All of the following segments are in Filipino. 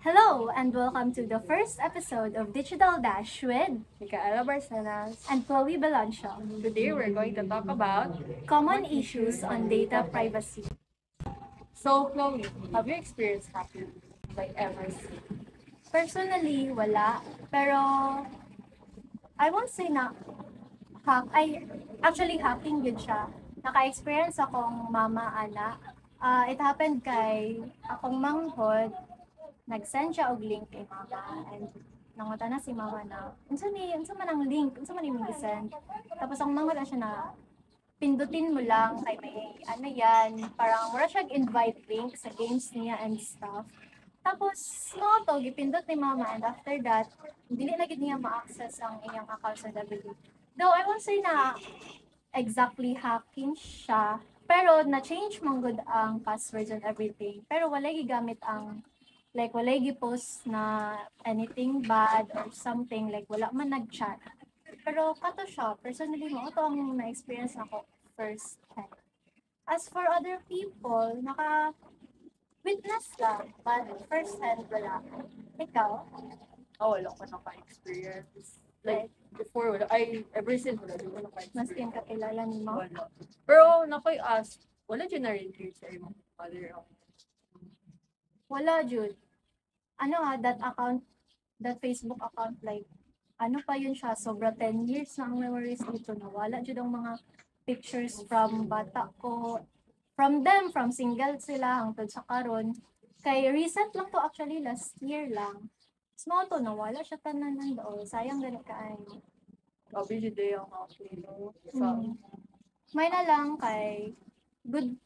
Hello and welcome to the first episode of Digital Dash with Micaela Barcenas. and Chloe Belancho. Today we're going to talk about Common issues on data privacy. So, Chloe, have you experienced hacking like ever? Personally, wala. Pero I won't say na actually hacking yun siya. Naka-experience akong mama, ana. It happened kay akong manghod. Nag-send siya og link kay mama and nanguta na si mama na unsa man ang link, unsa man imong gi-send. Tapos ang manghod na siya na pindutin mo lang kay may ano yan, parang wala siya invite link sa games niya and stuff. Tapos, no to, gipindot ni mama and after that, dili na gid niya ma-access ang iyang account sa WD. Though I won't say na exactly hacking siya, pero na-change mong good ang passwords and everything. Pero wala gigamit ang wala gi-post na anything bad or something, like wala man nag-chat. Pero kato siya, personally mo, ito ang na-experience ako first time. As for other people, naka-witness lang, but first hand wala. Ikaw? Wala ko naka-experience. Like, before, ever since, wala ko Mas naka-experience. kakilala ni mo? Wala. Pero, ask, wala dyan na-review sa imong mother. Wala, Jude. That Facebook account, like, ano pa yun siya, sobra 10 years na ang memories dito. Nawala dyan ang mga pictures from bata ko. From single sila hangtod sa karon. Kay recent lang to actually, last year lang. Small to, nawala siya tanan nandoon. Sayang ganit kaayo. Sabi dyan day ang hacking. Sa, May na lang kay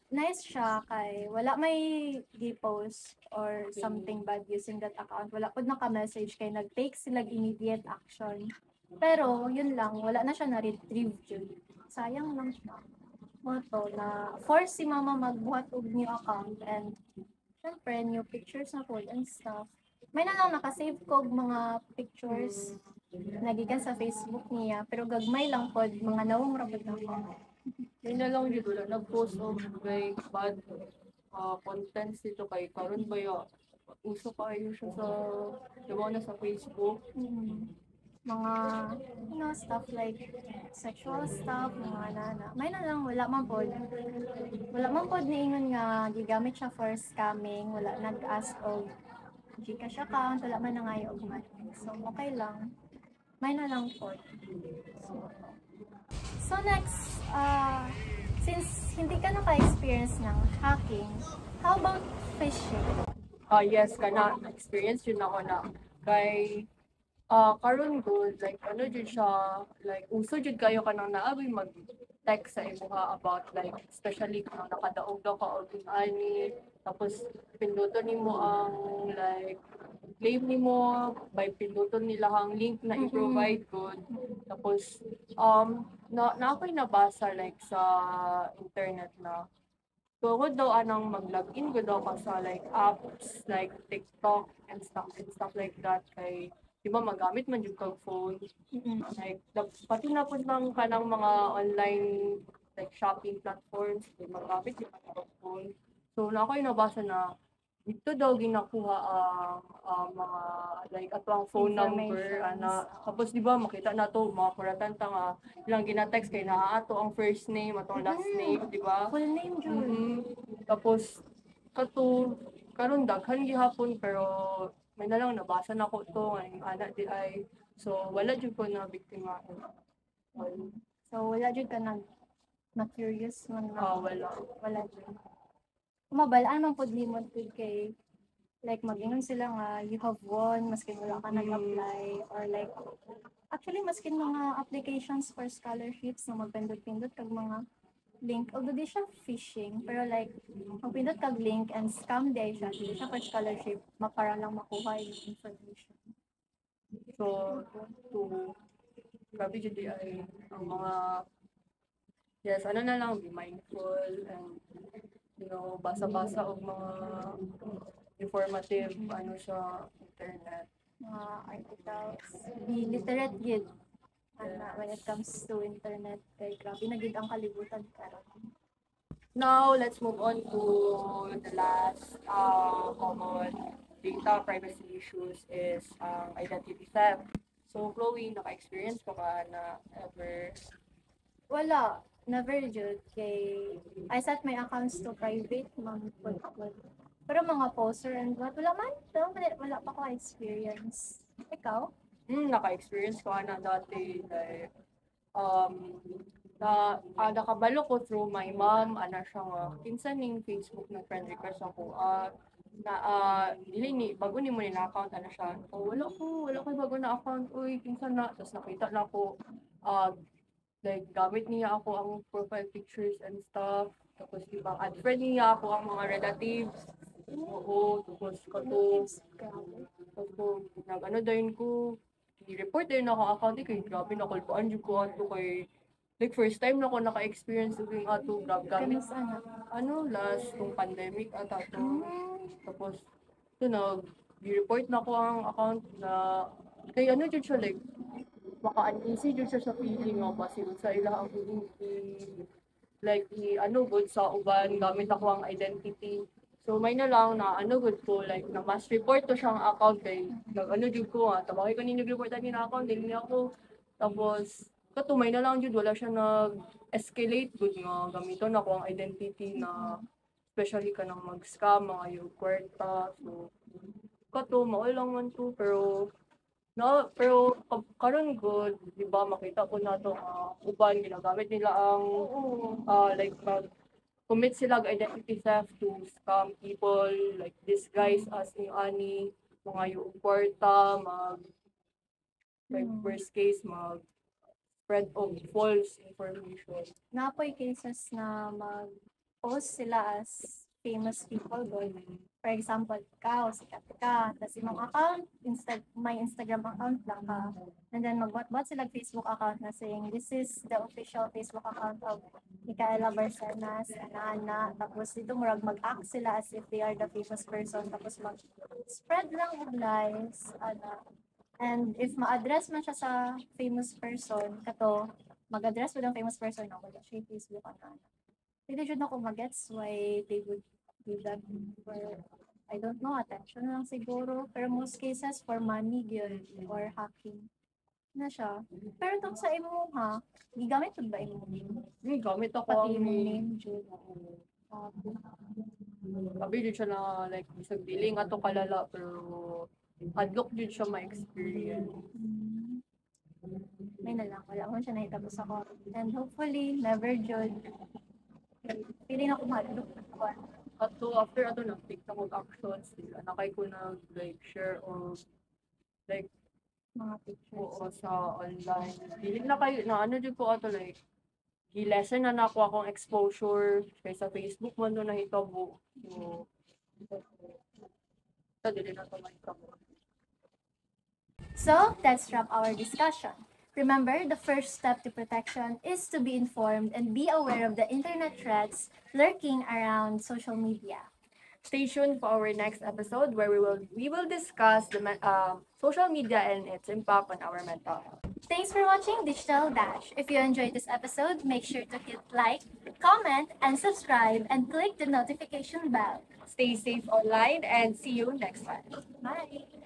nice siya kay wala may gi-post or something bad using that account. Wala pud naka-message kay nag-take sila immediate action. Pero yun lang, wala na siya na-retrieve yun. Sayang lang siya. Moto na force si mama magbuhat og new account and syempre new pictures na po and stuff. May na lang nakasave ko og mga pictures nagikan sa Facebook niya pero gagmay lang pod mga nawong rabot na ko. yun na lang dito, nag-post of like bad contents dito kay karon ba ya uso kayo siya sa diba na sa Facebook. Mga stuff like sexual stuff, mga nana. May na lang wala man pod. Wala man pod niingon nga gigamit siya for scamming, wala nag-ask og Gcash account, wala man nangayo og money. So okay lang. May na lang pod. So next, since hindi ka naka-experience ng hacking, how about phishing? Yes, kana experience yun ako na kay karon good like ano jud siya like uso jud kayo kanang naaboy mag text sa imuha about like especially kung nakadaog daw ka og ani tapos pinduton nimo ang like claim nimo by pinduton nila ang link na i-provide good tapos na ako'y nabasa like sa internet na tungod daw anang mag-login ko daw ka sa like apps like TikTok and stuff like that kay di ba magamit man jud kag phone like pati na pud lang kanang mga online like shopping platforms di magamit jud kag phone so na ako'y nabasa na dito daw ginakuha ang mga like ato ang phone number ana tapos di ba makita na to mga kuratan ta nga ilang gina-text kay naa ato ang first name atong last name di ba Full name jud. tapos karon daghan gihapon pero may na lang nabasa na ko to nga ana di ay so wala jud ko na biktima. So wala jud ka na curious man na. Wala jud. Mabalaan man pod limot jud kay like mag-ingon sila nga you have won maskin wala ka nag-apply or like actually maskin mga applications for scholarships na magpindot-pindot kag mga link although di siya phishing pero like magpindot kag link and scam day siya di siya for scholarship para lang makuha yung information. So to grabe jud di ay ang mga yes ano na lang be mindful and basa-basa og mga informative ano sa internet. Mga articles. Be literate gid when it comes to internet. Kay grabe na gid ang kalibutan karon. Now, let's move on to the last common data privacy issues is identity theft. So, Chloe, naka-experience ko ka na ever? Wala. Never jud kay I set my accounts to private man pud. Pero mga poster and what wala pa ko experience. Ikaw? Naka-experience ko na dati, like, nakabalo ko through my mom, siya nga, kinsa ning Facebook na friend request ako, dili ni, bago ni mo ni na account, siya, wala ko bago na account, uy, kinsa na, tapos nakita na ako, like, gamit niya ako ang profile pictures and stuff, tapos ibang add friend niya ako ang mga relatives, oo, tapos kato, tapos nag-ano din ko, i-report din ako account kay grabe nakulpaan jud ko ato kay like first time na ako naka-experience ng ato grab gamit Kamusta na? last kung pandemic ata to tapos ito i-report na ko ang account na kay jud siya like maka-uneasy jud siya sa feeling nga kasi sa ila ang like good sa uban gamit ako ang identity. So may na lang na good ko like na mass report to siyang account kay jud ko tabaki ko ninyo report ani na account din niya ako tapos katumay na lang jud wala siya nag-escalate good nga gamiton ako ang identity na especially ka nang mag-scam mga yung kwarta so kato mao lang man to pero karon good di ba makita ko na to uban ginagamit nila ang like commit sila og identity theft to scam people, like disguise as yung mga yung kwarta, like worst case, spread of false information. Napoy cases na mag-post sila as famous people doon. For example, ikaw, sikat ka, tapos imong account, may Instagram account lang ka. And then magbuat sila Facebook account na saying, this is the official Facebook account of Micaela Barcenas, ana. Tapos dito murag mag-act sila as if they are the famous person. Tapos mag-spread lang of lies, And if ma-address man siya sa famous person, mag-address mo ng famous person na wala siya yung Facebook account. Hindi siya na kung mag-gets why they would do that for, I don't know, attention lang siguro. Pero most cases for money yun or hacking na siya. Pero itong sa imo gigamit po ba imo name? Gamit ako Pati ang imong name, Jude. Sabi din siya na like isang dealing ato kalala pero hadlok din siya ma-experience. May na lang, wala ko siya nahitapos ako. And hopefully, never jud. Feeling ako mahadlok na ako. After nag-take na kong actions, nakay ko na like share or like Mga pictures. oo sa online. Dili na kayo na din ko like gi-lessen na nako akong exposure kay sa Facebook man do nahitabo. So dili na to mahitabo. So, let's wrap our discussion. Remember, the first step to protection is to be informed and be aware of the internet threats lurking around social media. Stay tuned for our next episode where we will discuss the social media and its impact on our mental health. Thanks for watching Digital Dash. If you enjoyed this episode, make sure to hit like, comment, and subscribe and click the notification bell. Stay safe online and see you next time. Bye!